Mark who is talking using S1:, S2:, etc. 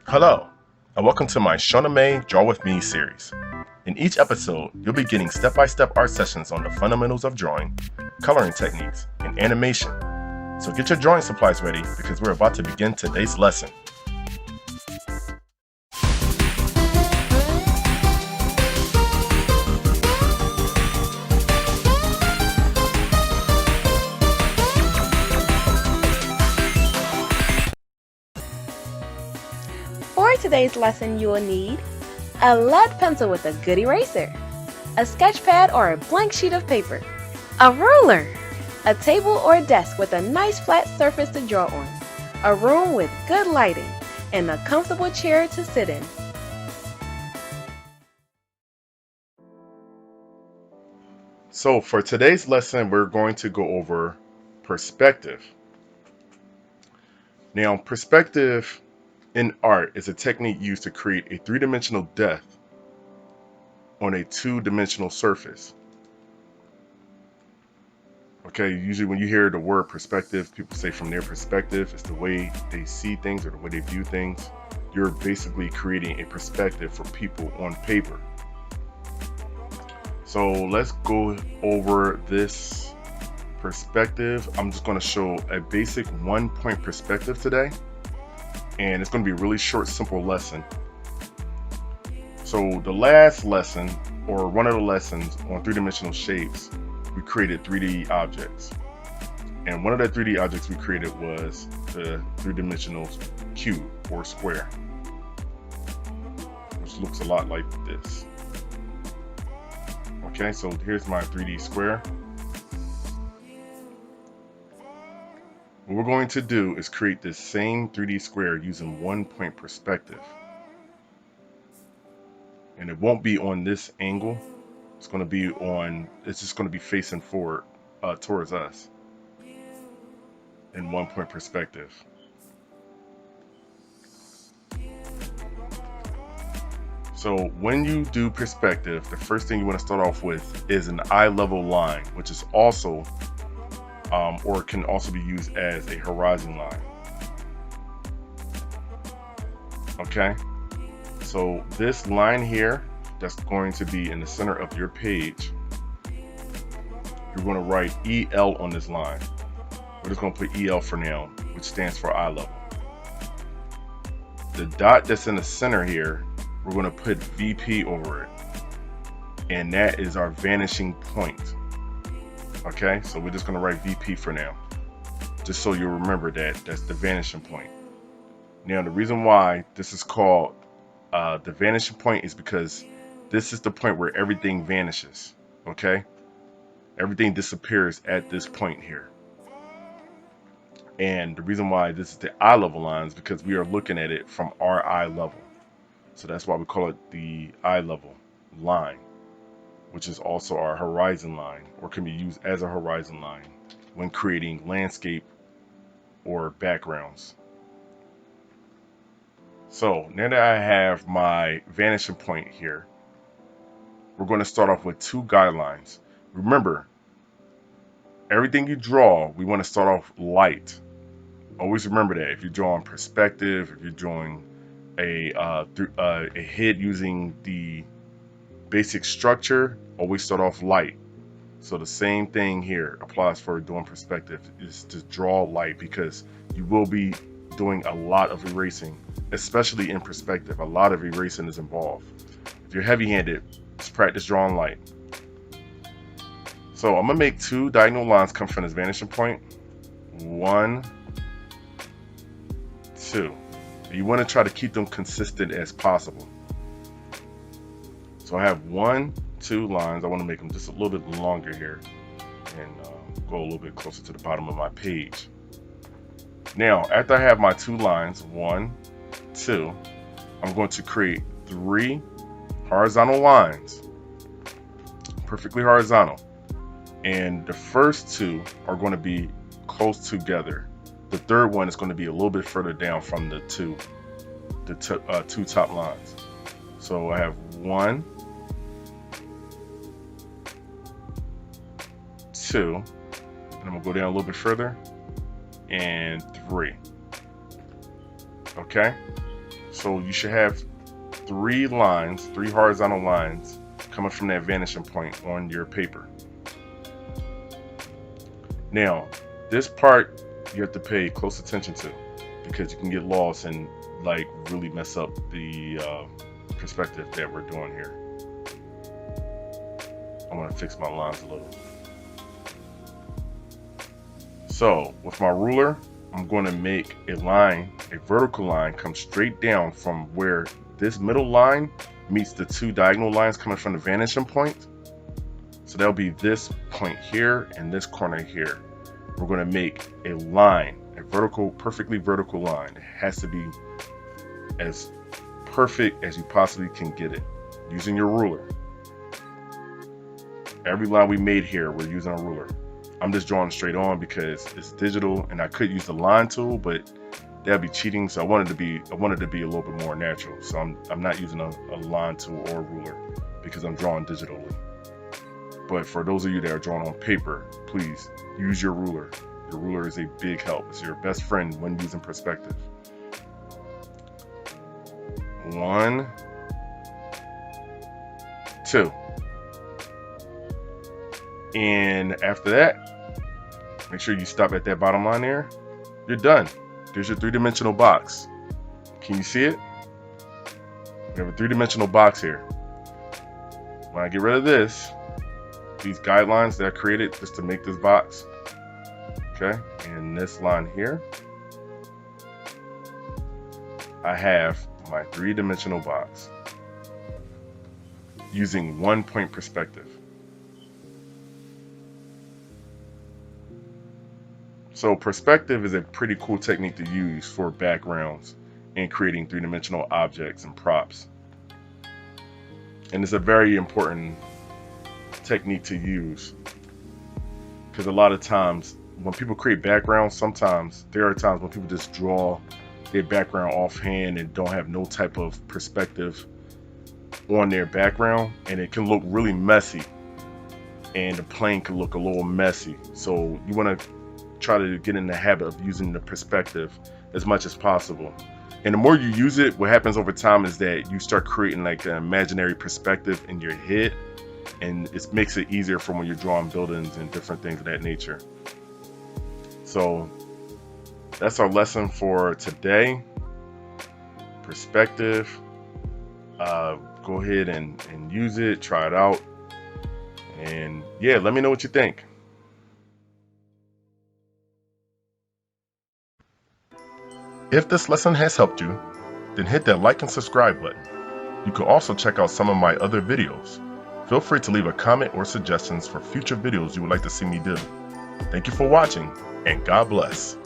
S1: Hello, and welcome to my Shoname Draw With Me series. In each episode, you'll be getting step-by-step art sessions on the fundamentals of drawing, coloring techniques, and animation. So get your drawing supplies ready because we're about to begin today's lesson.
S2: For today's lesson, you will need a lead pencil with a good eraser, a sketch pad or a blank sheet of paper, a ruler, a table or desk with a nice flat surface to draw on, a room with good lighting, and a comfortable chair to sit in.
S1: So for today's lesson, we're going to go over perspective. Now, perspective in art is a technique used to create a three-dimensional depth on a two-dimensional surface. Okay, usually when you hear the word perspective, people say from their perspective, it's the way they see things or the way they view things. You're basically creating a perspective for people on paper. So let's go over this perspective. I'm just going to show a basic 1-point perspective today. And it's going to be a really short, simple lesson. So the last lesson, or one of the lessons on three-dimensional shapes, we created 3D objects. And one of the 3D objects we created was the three-dimensional cube or square, which looks a lot like this. Okay, so here's my 3D square. What we're going to do is create this same 3D square using 1-point perspective. And it won't be on this angle. It's going to be on, it's just going to be facing forward towards us in 1-point perspective. So when you do perspective, the first thing you want to start off with is an eye level line, which is also or can also be used as a horizon line. Okay, so this line here that's going to be in the center of your page, you're going to write EL on this line. We're just going to put EL for now, which stands for eye level. The dot that's in the center here, we're going to put VP over it, and that is our vanishing point. Okay, so we're just going to write VP for now, just so you'll remember that that's the vanishing point. Now, the reason why this is called the vanishing point is because this is the point where everything vanishes. Okay, everything disappears at this point here. And the reason why this is the eye level line is because we are looking at it from our eye level. So that's why we call it the eye level line, which is also our horizon line, or can be used as a horizon line when creating landscape or backgrounds. So now that I have my vanishing point here, we're going to start off with 2 guidelines. Remember, everything you draw, we want to start off light. Always remember that. If you're drawing perspective, if you're drawing a head using the basic structure, always start off light. So the same thing here applies for doing perspective, is to draw light, because you will be doing a lot of erasing, especially in perspective. A lot of erasing is involved. If you're heavy-handed, just practice drawing light. So I'm gonna make 2 diagonal lines come from this vanishing point. 1, 2. You want to try to keep them consistent as possible. So I have 1, 2 lines. I want to make them just a little bit longer here and go a little bit closer to the bottom of my page. Now, after I have my 2 lines, 1, 2, I'm going to create 3 horizontal lines, perfectly horizontal. And the first 2 are going to be close together. The third one is going to be a little bit further down from the 2 top lines. So I have 1, 2, and I'm going to go down a little bit further, and 3. Okay, So you should have 3 lines, 3 horizontal lines coming from that vanishing point on your paper. Now, this part you have to pay close attention to because you can get lost and like really mess up the perspective that we're doing here. I'm gonna fix my lines a little. So with my ruler, I'm going to make a line, a vertical line, come straight down from where this middle line meets the 2 diagonal lines coming from the vanishing point. So that'll be this point here and this corner here. We're going to make a line, a vertical, perfectly vertical line. It has to be as perfect as you possibly can get it using your ruler. Every line we made here, we're using a ruler. I'm just drawing straight on because it's digital and I could use the line tool, but that'd be cheating. So I wanted to be a little bit more natural. So I'm not using a line tool or a ruler because I'm drawing digitally. But for those of you that are drawing on paper, please use your ruler. Your ruler is a big help. It's your best friend when using perspective. 1, 2. And after that, make sure you stop at that bottom line there. You're done. There's your 3-dimensional box. Can you see it? We have a 3-dimensional box here. When I get rid of this, these guidelines that I created just to make this box, okay, and this line here, I have my 3-dimensional box using 1-point perspective. So perspective is a pretty cool technique to use for backgrounds and creating 3-dimensional objects and props. And it's a very important technique to use because a lot of times when people create backgrounds, sometimes there are times when people just draw their background offhand and don't have no type of perspective on their background, and it can look really messy and the plane can look a little messy. So you want to try to get in the habit of using the perspective as much as possible. And the more you use it, what happens over time is that you start creating like an imaginary perspective in your head, and it makes it easier for when you're drawing buildings and different things of that nature. So that's our lesson for today. Perspective. Go ahead and use it, try it out, and yeah, let me know what you think. If this lesson has helped you, then hit that like and subscribe button. You can also check out some of my other videos. Feel free to leave a comment or suggestions for future videos you would like to see me do. Thank you for watching, and God bless.